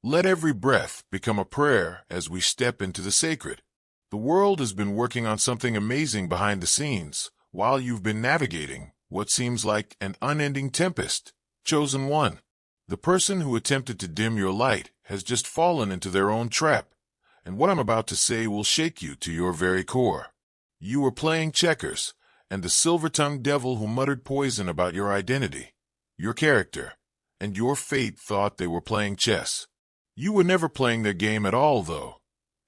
Let every breath become a prayer as we step into the sacred. The world has been working on something amazing behind the scenes, while you've been navigating what seems like an unending tempest. Chosen one. The person who attempted to dim your light has just fallen into their own trap, and what I'm about to say will shake you to your very core. You were playing checkers, and the silver-tongued devil who muttered poison about your identity, your character, and your fate thought they were playing chess. You were never playing their game at all, though,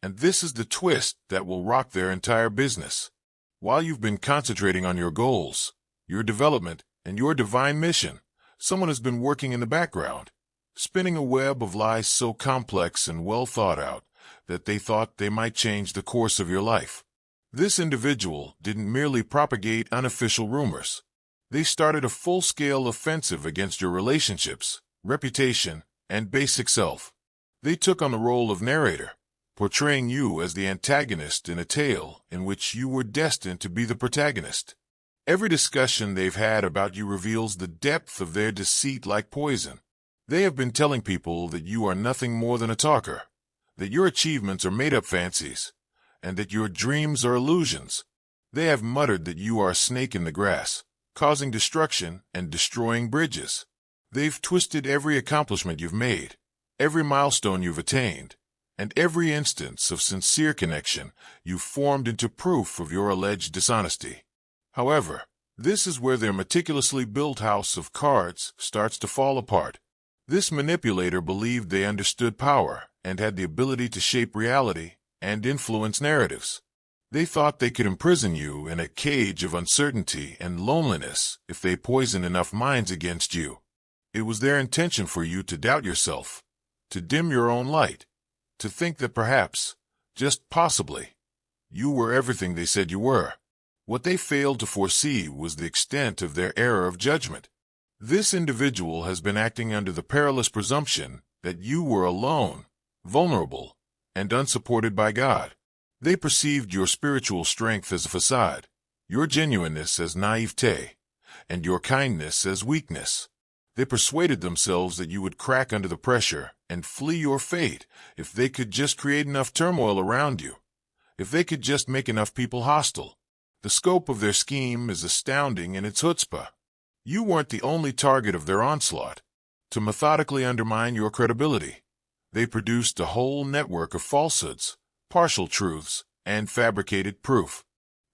and this is the twist that will rock their entire business. While you've been concentrating on your goals, your development, and your divine mission, someone has been working in the background, spinning a web of lies so complex and well thought out that they thought they might change the course of your life. This individual didn't merely propagate unofficial rumors. They started a full-scale offensive against your relationships, reputation, and basic self. They took on the role of narrator, portraying you as the antagonist in a tale in which you were destined to be the protagonist. Every discussion they've had about you reveals the depth of their deceit like poison. They have been telling people that you are nothing more than a talker, that your achievements are made-up fancies, and that your dreams are illusions. They have muttered that you are a snake in the grass, causing destruction and destroying bridges. They've twisted every accomplishment you've made, every milestone you've attained, and every instance of sincere connection you've formed into proof of your alleged dishonesty. However, this is where their meticulously built house of cards starts to fall apart. This manipulator believed they understood power and had the ability to shape reality and influence narratives. They thought they could imprison you in a cage of uncertainty and loneliness if they poisoned enough minds against you. It was their intention for you to doubt yourself, to dim your own light, to think that perhaps, just possibly, you were everything they said you were. What they failed to foresee was the extent of their error of judgment. This individual has been acting under the perilous presumption that you were alone, vulnerable, and unsupported by God. They perceived your spiritual strength as a facade, your genuineness as naivete, and your kindness as weakness. They persuaded themselves that you would crack under the pressure and flee your fate if they could just create enough turmoil around you, if they could just make enough people hostile. The scope of their scheme is astounding in its chutzpah. You weren't the only target of their onslaught. To methodically undermine your credibility, they produced a whole network of falsehoods, partial truths, and fabricated proof.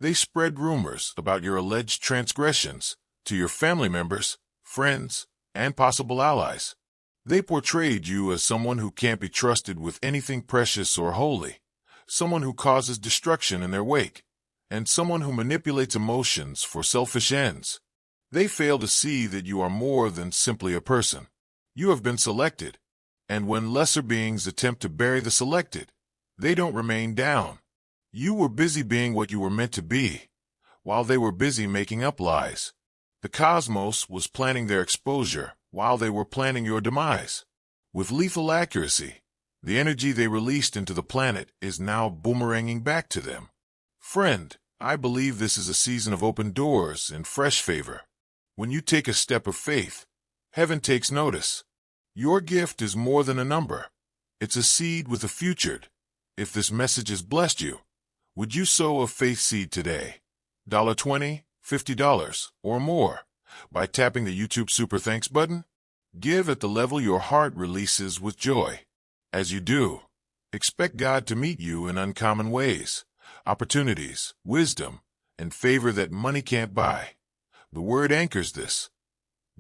They spread rumors about your alleged transgressions to your family members, friends, and possible allies. They portrayed you as someone who can't be trusted with anything precious or holy, someone who causes destruction in their wake, and someone who manipulates emotions for selfish ends. They fail to see that you are more than simply a person. You have been selected, and when lesser beings attempt to bury the selected, they don't remain down. You were busy being what you were meant to be, while they were busy making up lies. The cosmos was planning their exposure while they were planning your demise. With lethal accuracy, the energy they released into the planet is now boomeranging back to them. Friend, I believe this is a season of open doors and fresh favor. When you take a step of faith, heaven takes notice. Your gift is more than a number. It's a seed with a future. If this message has blessed you, would you sow a faith seed today? $20, $50, or more, by tapping the YouTube Super Thanks button? Give at the level your heart releases with joy. As you do, expect God to meet you in uncommon ways, opportunities, wisdom, and favor that money can't buy. The word anchors this.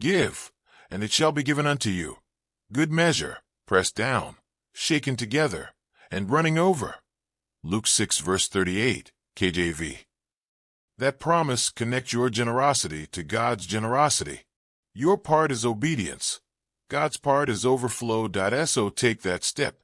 Give, and it shall be given unto you. Good measure, pressed down, shaken together, and running over. Luke 6 verse 38, KJV. That promise connects your generosity to God's generosity. Your part is obedience. God's part is overflow. So take that step.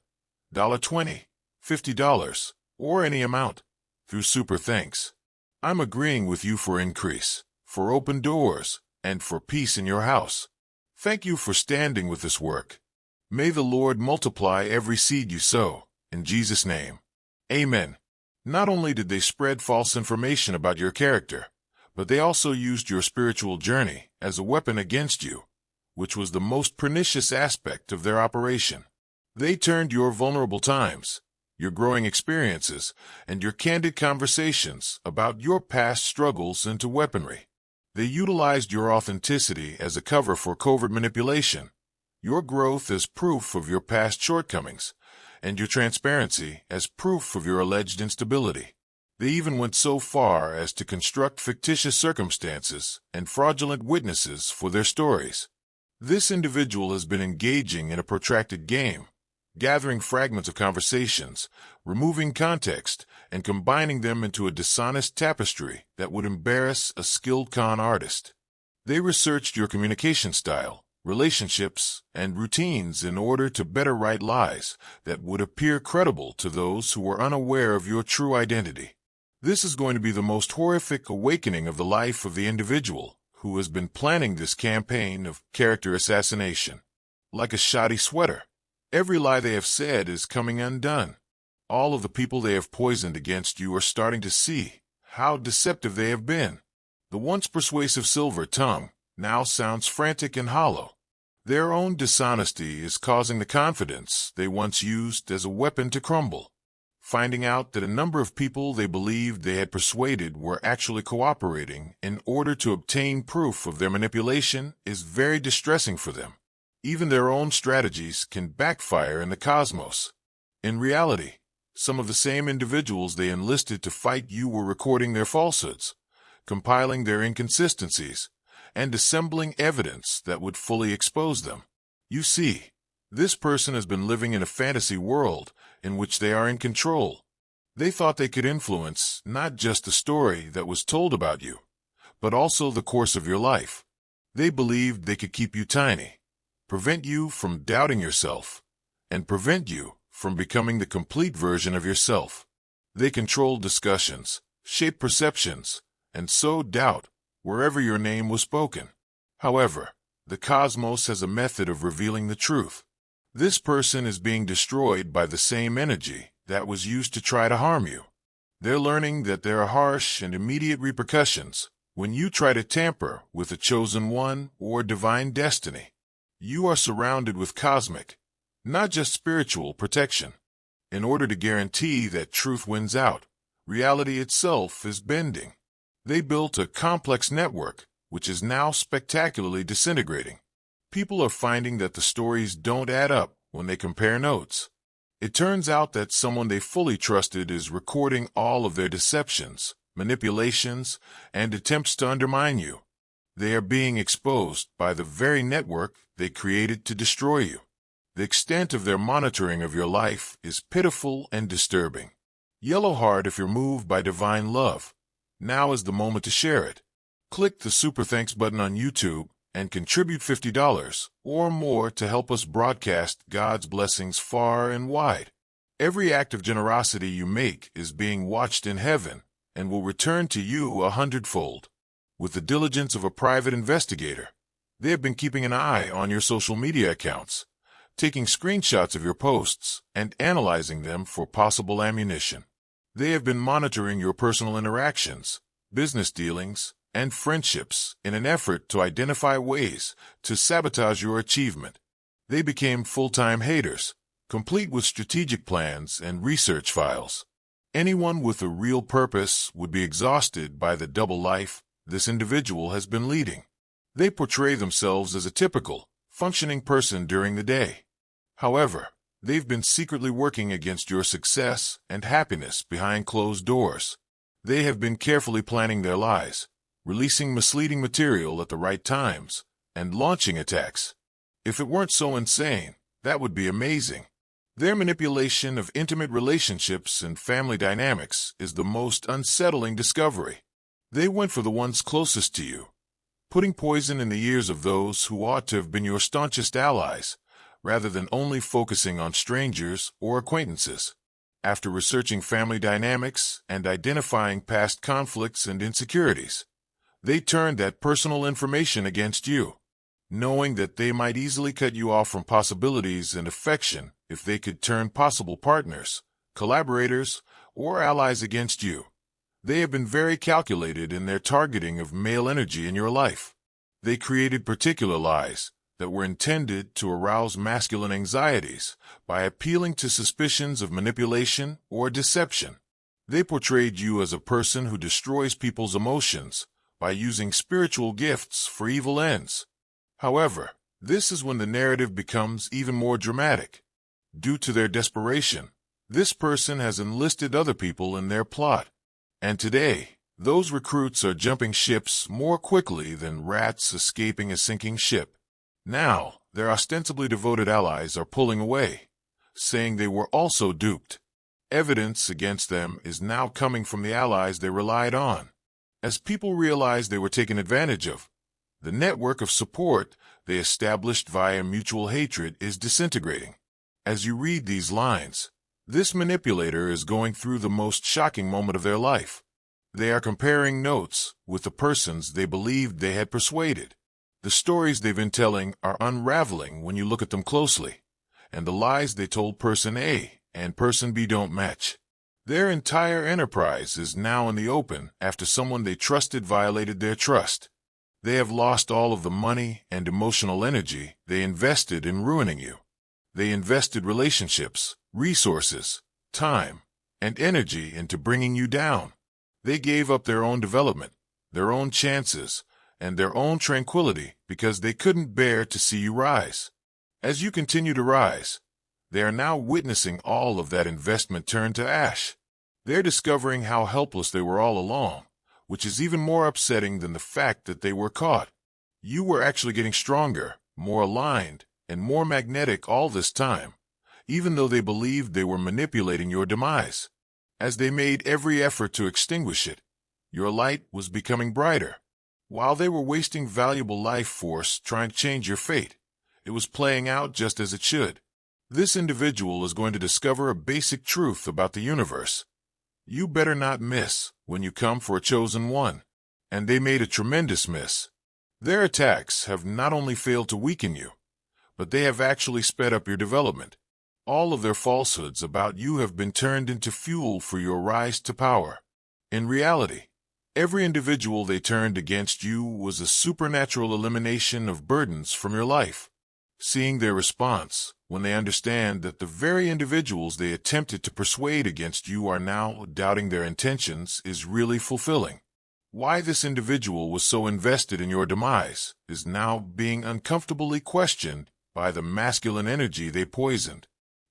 $20, $50, or any amount, through Super Thanks. I'm agreeing with you for increase, for open doors, and for peace in your house. Thank you for standing with this work. May the Lord multiply every seed you sow, in Jesus' name. Amen. Not only did they spread false information about your character, but they also used your spiritual journey as a weapon against you, which was the most pernicious aspect of their operation. They turned your vulnerable times, your growing experiences, and your candid conversations about your past struggles into weaponry. They utilized your authenticity as a cover for covert manipulation, your growth as proof of your past shortcomings, and your transparency as proof of your alleged instability. They even went so far as to construct fictitious circumstances and fraudulent witnesses for their stories. This individual has been engaging in a protracted game, gathering fragments of conversations, removing context, and combining them into a dishonest tapestry that would embarrass a skilled con artist. They researched your communication style, relationships, and routines in order to better write lies that would appear credible to those who were unaware of your true identity. This is going to be the most horrific awakening of the life of the individual who has been planning this campaign of character assassination. Like a shoddy sweater, every lie they have said is coming undone. All of the people they have poisoned against you are starting to see how deceptive they have been. The once persuasive silver tongue now sounds frantic and hollow. Their own dishonesty is causing the confidence they once used as a weapon to crumble. Finding out that a number of people they believed they had persuaded were actually cooperating in order to obtain proof of their manipulation is very distressing for them. Even their own strategies can backfire in the cosmos. In reality, some of the same individuals they enlisted to fight you were recording their falsehoods, compiling their inconsistencies, and assembling evidence that would fully expose them. You see, this person has been living in a fantasy world in which they are in control. They thought they could influence not just the story that was told about you, but also the course of your life. They believed they could keep you tiny, prevent you from doubting yourself, and prevent you from becoming the complete version of yourself. They controlled discussions, shaped perceptions, and sowed doubt wherever your name was spoken. However, the cosmos has a method of revealing the truth. This person is being destroyed by the same energy that was used to try to harm you. They're learning that there are harsh and immediate repercussions when you try to tamper with a chosen one or divine destiny. You are surrounded with cosmic, not just spiritual, protection. In order to guarantee that truth wins out, reality itself is bending. They built a complex network, which is now spectacularly disintegrating. People are finding that the stories don't add up when they compare notes. It turns out that someone they fully trusted is recording all of their deceptions, manipulations, and attempts to undermine you. They are being exposed by the very network they created to destroy you. The extent of their monitoring of your life is pitiful and disturbing. Yellow heart if you're moved by divine love. Now is the moment to share it. Click the Super Thanks button on YouTube and contribute $50 or more to help us broadcast God's blessings far and wide. Every act of generosity you make is being watched in heaven and will return to you 100-fold. With the diligence of a private investigator, they have been keeping an eye on your social media accounts, taking screenshots of your posts and analyzing them for possible ammunition. They have been monitoring your personal interactions, business dealings, and friendships in an effort to identify ways to sabotage your achievement. They became full-time haters, complete with strategic plans and research files. Anyone with a real purpose would be exhausted by the double life this individual has been leading. They portray themselves as a typical, functioning person during the day. However, they've been secretly working against your success and happiness behind closed doors. They have been carefully planning their lies, releasing misleading material at the right times, and launching attacks. If it weren't so insane, that would be amazing. Their manipulation of intimate relationships and family dynamics is the most unsettling discovery. They went for the ones closest to you, putting poison in the ears of those who ought to have been your staunchest allies, rather than only focusing on strangers or acquaintances. After researching family dynamics and identifying past conflicts and insecurities, they turned that personal information against you, knowing that they might easily cut you off from possibilities and affection if they could turn possible partners, collaborators, or allies against you. They have been very calculated in their targeting of male energy in your life. They created particular lies, that were intended to arouse masculine anxieties by appealing to suspicions of manipulation or deception. They portrayed you as a person who destroys people's emotions by using spiritual gifts for evil ends. However, this is when the narrative becomes even more dramatic. Due to their desperation, this person has enlisted other people in their plot. And today, those recruits are jumping ships more quickly than rats escaping a sinking ship. Now, their ostensibly devoted allies are pulling away, saying they were also duped. Evidence against them is now coming from the allies they relied on. As people realize they were taken advantage of, the network of support they established via mutual hatred is disintegrating. As you read these lines, this manipulator is going through the most shocking moment of their life. They are comparing notes with the persons they believed they had persuaded. The stories they've been telling are unraveling when you look at them closely, and the lies they told person A and person B don't match. Their entire enterprise is now in the open after someone they trusted violated their trust. They have lost all of the money and emotional energy they invested in ruining you. They invested relationships, resources, time, and energy into bringing you down. They gave up their own development, their own chances, and their own tranquility because they couldn't bear to see you rise. As you continue to rise, they are now witnessing all of that investment turn to ash. They're discovering how helpless they were all along, which is even more upsetting than the fact that they were caught. You were actually getting stronger, more aligned, and more magnetic all this time, even though they believed they were manipulating your demise. As they made every effort to extinguish it, your light was becoming brighter. While they were wasting valuable life force trying to change your fate, it was playing out just as it should. This individual is going to discover a basic truth about the universe. You better not miss when you come for a chosen one. And they made a tremendous miss. Their attacks have not only failed to weaken you, but they have actually sped up your development. All of their falsehoods about you have been turned into fuel for your rise to power. In reality, every individual they turned against you was a supernatural elimination of burdens from your life. Seeing their response, when they understand that the very individuals they attempted to persuade against you are now doubting their intentions, is really fulfilling. Why this individual was so invested in your demise is now being uncomfortably questioned by the masculine energy they poisoned.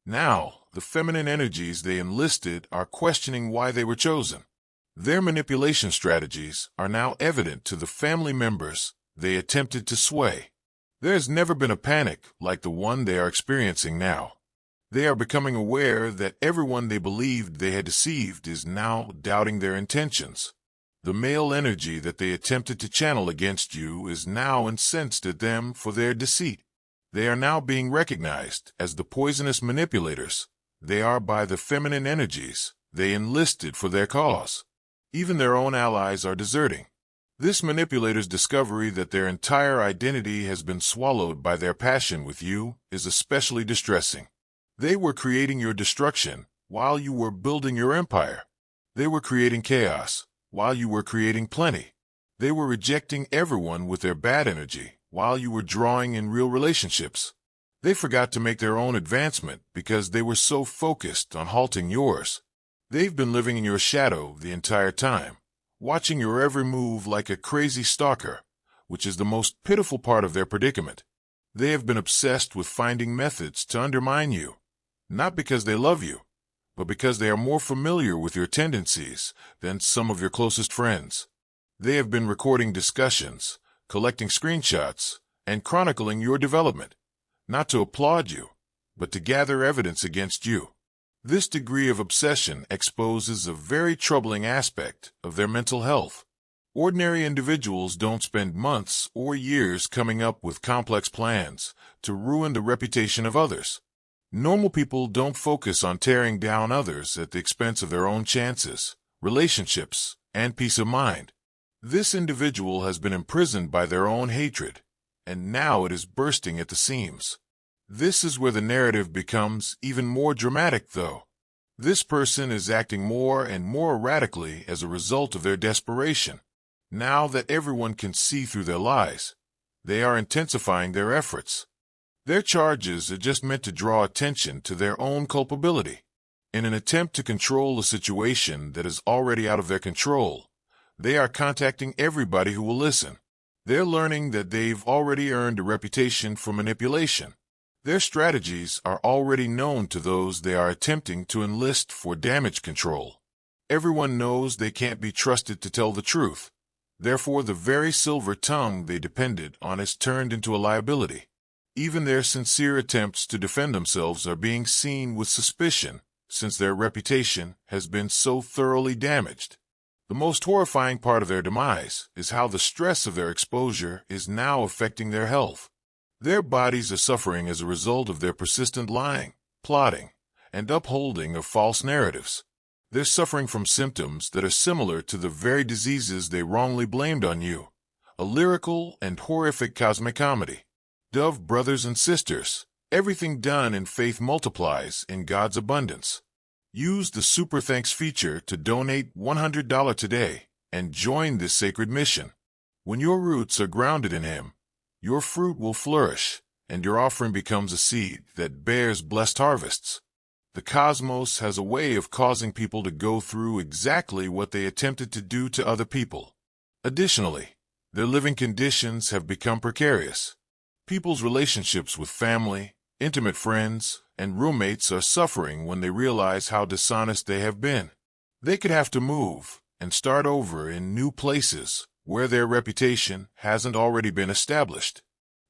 Now, the feminine energies they enlisted are questioning why they were chosen. Their manipulation strategies are now evident to the family members they attempted to sway. There has never been a panic like the one they are experiencing now. They are becoming aware that everyone they believed they had deceived is now doubting their intentions. The male energy that they attempted to channel against you is now incensed at them for their deceit. They are now being recognized as the poisonous manipulators they are by the feminine energies they enlisted for their cause. Even their own allies are deserting. This manipulator's discovery that their entire identity has been swallowed by their passion with you is especially distressing. They were creating your destruction while you were building your empire. They were creating chaos while you were creating plenty. They were rejecting everyone with their bad energy while you were drawing in real relationships. They forgot to make their own advancement because they were so focused on halting yours. They've been living in your shadow the entire time, watching your every move like a crazy stalker, which is the most pitiful part of their predicament. They have been obsessed with finding methods to undermine you, not because they love you, but because they are more familiar with your tendencies than some of your closest friends. They have been recording discussions, collecting screenshots, and chronicling your development, not to applaud you, but to gather evidence against you. This degree of obsession exposes a very troubling aspect of their mental health. Ordinary individuals don't spend months or years coming up with complex plans to ruin the reputation of others. Normal people don't focus on tearing down others at the expense of their own chances, relationships, and peace of mind. This individual has been imprisoned by their own hatred, and now it is bursting at the seams. This is where the narrative becomes even more dramatic, though. This person is acting more and more erratically as a result of their desperation. Now that everyone can see through their lies, they are intensifying their efforts. Their charges are just meant to draw attention to their own culpability. In an attempt to control a situation that is already out of their control, they are contacting everybody who will listen. They're learning that they've already earned a reputation for manipulation. Their strategies are already known to those they are attempting to enlist for damage control. Everyone knows they can't be trusted to tell the truth. Therefore, the very silver tongue they depended on is turned into a liability. Even their sincere attempts to defend themselves are being seen with suspicion, since their reputation has been so thoroughly damaged. The most horrifying part of their demise is how the stress of their exposure is now affecting their health. Their bodies are suffering as a result of their persistent lying, plotting, and upholding of false narratives. They're suffering from symptoms that are similar to the very diseases they wrongly blamed on you. A lyrical and horrific cosmic comedy. Dove brothers and sisters, everything done in faith multiplies in God's abundance. Use the Super Thanks feature to donate $100 today and join this sacred mission. When your roots are grounded in Him, your fruit will flourish, and your offering becomes a seed that bears blessed harvests. The cosmos has a way of causing people to go through exactly what they attempted to do to other people. Additionally, their living conditions have become precarious. People's relationships with family, intimate friends, and roommates are suffering when they realize how dishonest they have been. They could have to move and start over in new places where their reputation hasn't already been established.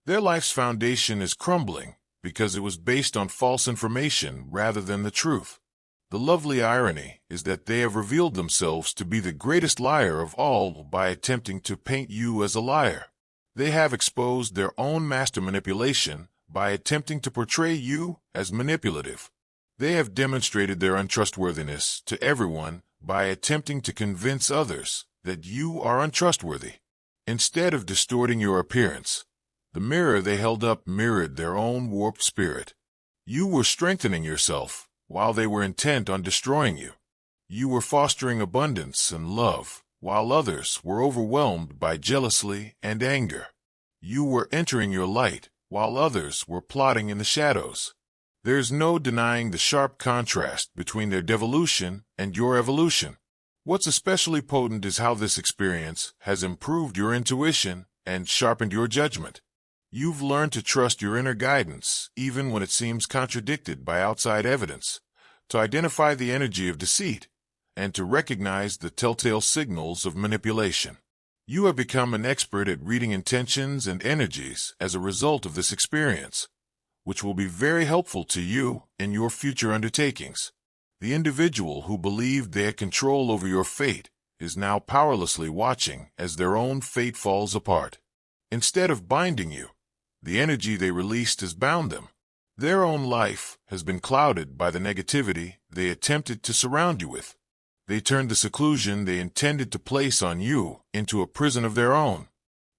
Their life's foundation is crumbling because it was based on false information rather than the truth. The lovely irony is that they have revealed themselves to be the greatest liar of all by attempting to paint you as a liar. They have exposed their own master manipulation by attempting to portray you as manipulative. They have demonstrated their untrustworthiness to everyone by attempting to convince others that you are untrustworthy. Instead of distorting your appearance, the mirror they held up mirrored their own warped spirit. You were strengthening yourself while they were intent on destroying you. You were fostering abundance and love while others were overwhelmed by jealousy and anger. You were entering your light while others were plotting in the shadows. There's no denying the sharp contrast between their devolution and your evolution. What's especially potent is how this experience has improved your intuition and sharpened your judgment. You've learned to trust your inner guidance even when it seems contradicted by outside evidence, to identify the energy of deceit, and to recognize the telltale signals of manipulation. You have become an expert at reading intentions and energies as a result of this experience, which will be very helpful to you in your future undertakings. The individual who believed they had control over your fate is now powerlessly watching as their own fate falls apart. Instead of binding you, the energy they released has bound them. Their own life has been clouded by the negativity they attempted to surround you with. They turned the seclusion they intended to place on you into a prison of their own.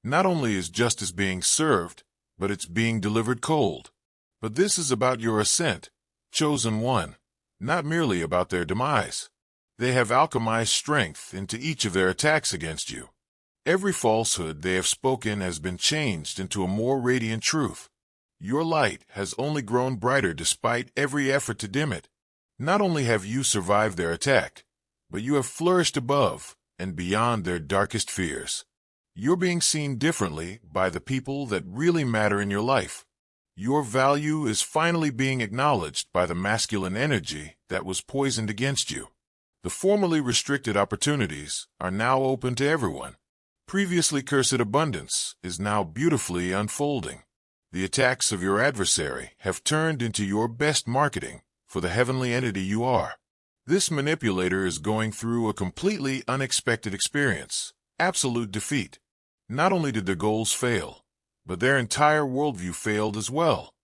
Not only is justice being served, but it's being delivered cold. But this is about your ascent, chosen one, not merely about their demise. They have alchemized strength into each of their attacks against you. Every falsehood they have spoken has been changed into a more radiant truth. Your light has only grown brighter despite every effort to dim it. Not only have you survived their attack, but you have flourished above and beyond their darkest fears. You're being seen differently by the people that really matter in your life. Your value is finally being acknowledged by the masculine energy that was poisoned against you. The formerly restricted opportunities are now open to everyone. Previously cursed abundance is now beautifully unfolding. The attacks of your adversary have turned into your best marketing for the heavenly entity you are. This manipulator is going through a completely unexpected experience, absolute defeat. Not only did their goals fail, but their entire worldview failed as well.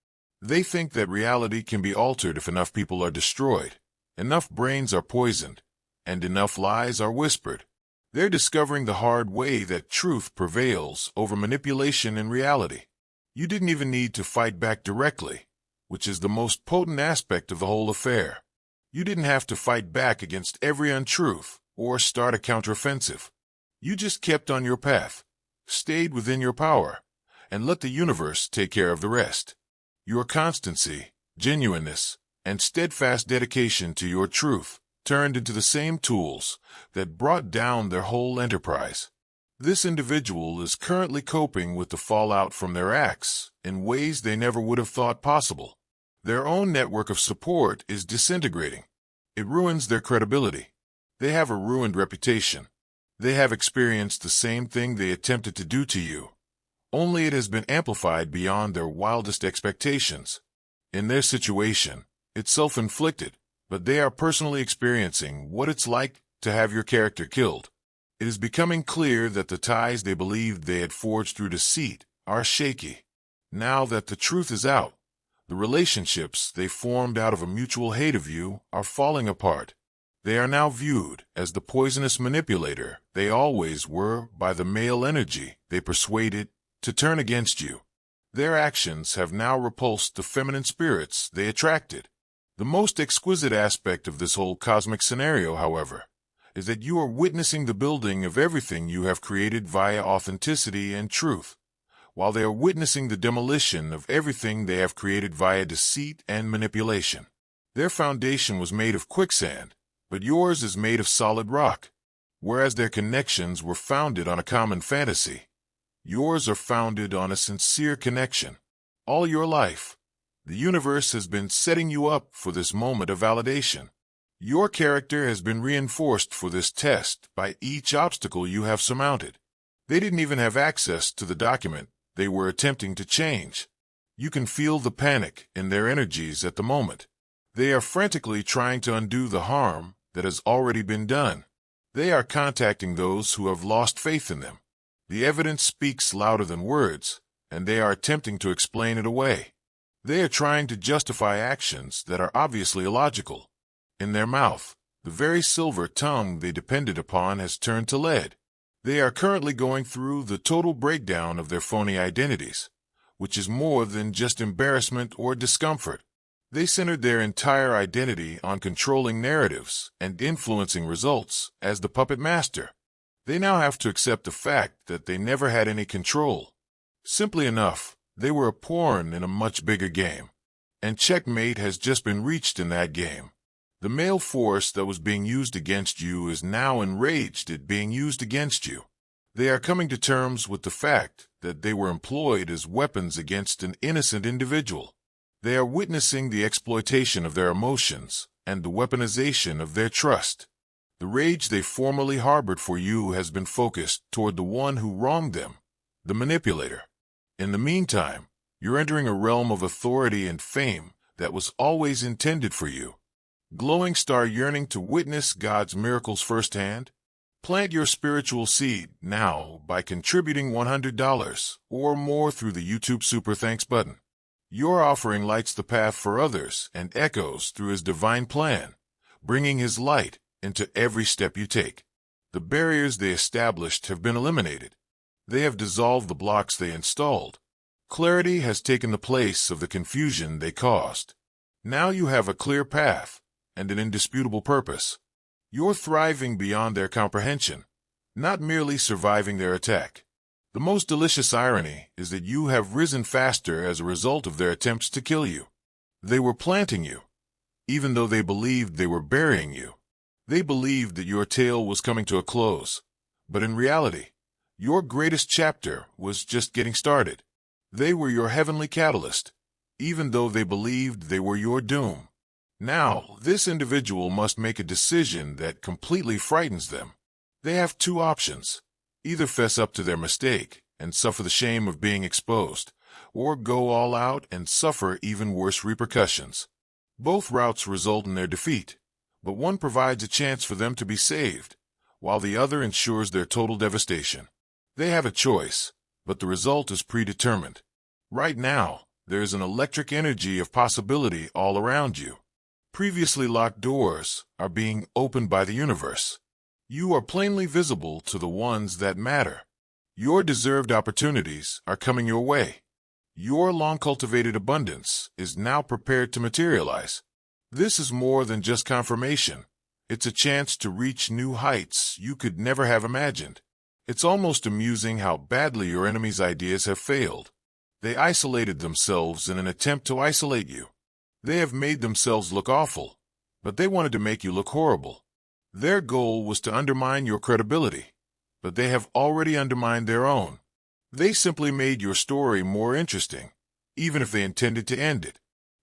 They think that reality can be altered if enough people are destroyed, enough brains are poisoned, and enough lies are whispered. They're discovering the hard way that truth prevails over manipulation in reality. You didn't even need to fight back directly, which is the most potent aspect of the whole affair. You didn't have to fight back against every untruth or start a counteroffensive. You just kept on your path, stayed within your power, and let the universe take care of the rest. Your constancy, genuineness, and steadfast dedication to your truth turned into the same tools that brought down their whole enterprise. This individual is currently coping with the fallout from their acts in ways they never would have thought possible. Their own network of support is disintegrating. It ruins their credibility. They have a ruined reputation. They have experienced the same thing they attempted to do to you, only it has been amplified beyond their wildest expectations. In their situation, it's self-inflicted, but they are personally experiencing what it's like to have your character killed. It is becoming clear that the ties they believed they had forged through deceit are shaky. Now that the truth is out, the relationships they formed out of a mutual hate of you are falling apart. They are now viewed as the poisonous manipulator they always were by the male energy they persuaded to turn against you. Their actions have now repulsed the feminine spirits they attracted. The most exquisite aspect of this whole cosmic scenario, however, is that you are witnessing the building of everything you have created via authenticity and truth, while they are witnessing the demolition of everything they have created via deceit and manipulation. Their foundation was made of quicksand, but yours is made of solid rock. Whereas their connections were founded on a common fantasy, yours are founded on a sincere connection. All your life, the universe has been setting you up for this moment of validation. Your character has been reinforced for this test by each obstacle you have surmounted. They didn't even have access to the document they were attempting to change. You can feel the panic in their energies at the moment. They are frantically trying to undo the harm that has already been done. They are contacting those who have lost faith in them. The evidence speaks louder than words, and they are attempting to explain it away. They are trying to justify actions that are obviously illogical. In their mouth, the very silver tongue they depended upon has turned to lead. They are currently going through the total breakdown of their phony identities, which is more than just embarrassment or discomfort. They centered their entire identity on controlling narratives and influencing results as the puppet master. They now have to accept the fact that they never had any control. Simply enough, they were a pawn in a much bigger game, and checkmate has just been reached in that game. The male force that was being used against you is now enraged at being used against you. They are coming to terms with the fact that they were employed as weapons against an innocent individual. They are witnessing the exploitation of their emotions and the weaponization of their trust. The rage they formerly harbored for you has been focused toward the one who wronged them, the manipulator. In the meantime, you're entering a realm of authority and fame that was always intended for you. Glowing star yearning to witness God's miracles firsthand? Plant your spiritual seed now by contributing $100 or more through the YouTube Super Thanks button. Your offering lights the path for others and echoes through His divine plan, bringing His light into every step you take. The barriers they established have been eliminated. They have dissolved the blocks they installed. Clarity has taken the place of the confusion they caused. Now you have a clear path and an indisputable purpose. You're thriving beyond their comprehension, not merely surviving their attack. The most delicious irony is that you have risen faster as a result of their attempts to kill you. They were planting you, even though they believed they were burying you. They believed that your tale was coming to a close, but in reality, your greatest chapter was just getting started. They were your heavenly catalyst, even though they believed they were your doom. Now, this individual must make a decision that completely frightens them. They have two options. Either fess up to their mistake and suffer the shame of being exposed, or go all out and suffer even worse repercussions. Both routes result in their defeat, but one provides a chance for them to be saved, while the other ensures their total devastation. They have a choice, but the result is predetermined. Right now, there is an electric energy of possibility all around you. Previously locked doors are being opened by the universe. You are plainly visible to the ones that matter. Your deserved opportunities are coming your way. Your long-cultivated abundance is now prepared to materialize. This is more than just confirmation. It's a chance to reach new heights you could never have imagined. It's almost amusing how badly your enemy's ideas have failed. They isolated themselves in an attempt to isolate you. They have made themselves look awful, but they wanted to make you look horrible. Their goal was to undermine your credibility, but they have already undermined their own. They simply made your story more interesting, even if they intended to end it.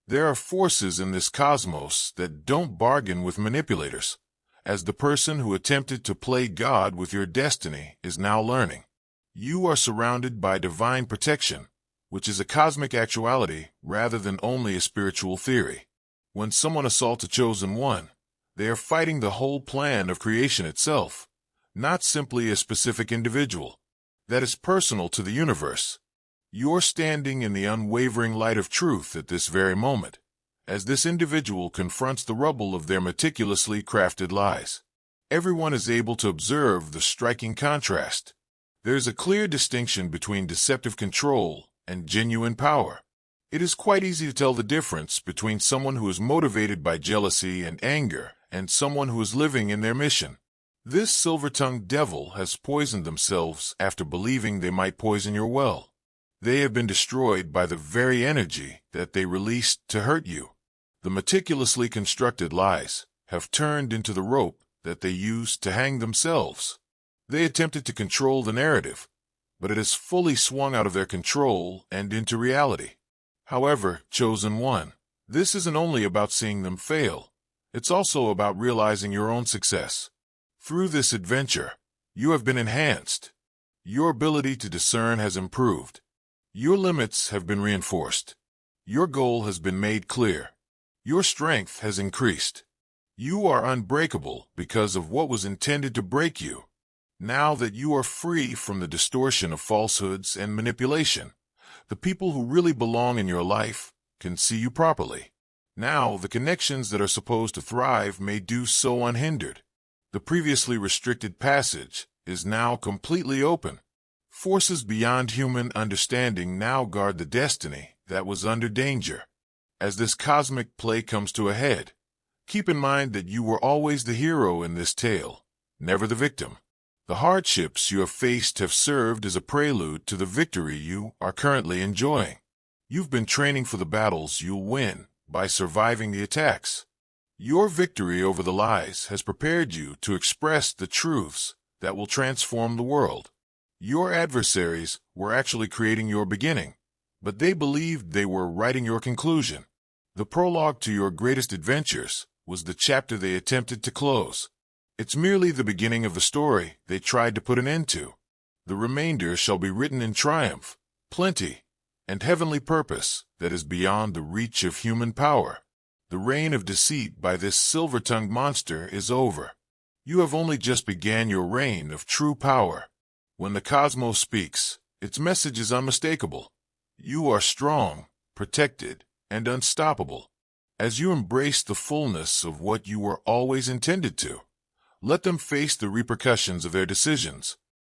There are forces in this cosmos that don't bargain with manipulators, as the person who attempted to play God with your destiny is now learning. You are surrounded by divine protection, which is a cosmic actuality rather than only a spiritual theory. When someone assaults a chosen one, they are fighting the whole plan of creation itself, not simply a specific individual. That is personal to the universe. You're standing in the unwavering light of truth at this very moment, as this individual confronts the rubble of their meticulously crafted lies. Everyone is able to observe the striking contrast. There's a clear distinction between deceptive control and genuine power. It is quite easy to tell the difference between someone who is motivated by jealousy and anger and someone who is living in their mission. This silver-tongued devil has poisoned themselves after believing they might poison your well. They have been destroyed by the very energy that they released to hurt you. The meticulously constructed lies have turned into the rope that they used to hang themselves. They attempted to control the narrative, but it has fully swung out of their control and into reality. However, chosen one, this isn't only about seeing them fail. It's also about realizing your own success. Through this adventure, you have been enhanced. Your ability to discern has improved. Your limits have been reinforced. Your goal has been made clear. Your strength has increased. You are unbreakable because of what was intended to break you. Now that you are free from the distortion of falsehoods and manipulation, the people who really belong in your life can see you properly. Now the connections that are supposed to thrive may do so unhindered. The previously restricted passage is now completely open. Forces beyond human understanding now guard the destiny that was under danger. As this cosmic play comes to a head, keep in mind that you were always the hero in this tale, never the victim. The hardships you have faced have served as a prelude to the victory you are currently enjoying. You've been training for the battles you'll win by surviving the attacks. Your victory over the lies has prepared you to express the truths that will transform the world. Your adversaries were actually creating your beginning, but they believed they were writing your conclusion. The prologue to your greatest adventures was the chapter they attempted to close. It's merely the beginning of the story they tried to put an end to. The remainder shall be written in triumph, plenty, and heavenly purpose that is beyond the reach of human power. The reign of deceit by this silver-tongued monster is over. You have only just began your reign of true power. When the cosmos speaks, its message is unmistakable. You are strong, protected, and unstoppable. As you embrace the fullness of what you were always intended to, let them face the repercussions of their decisions.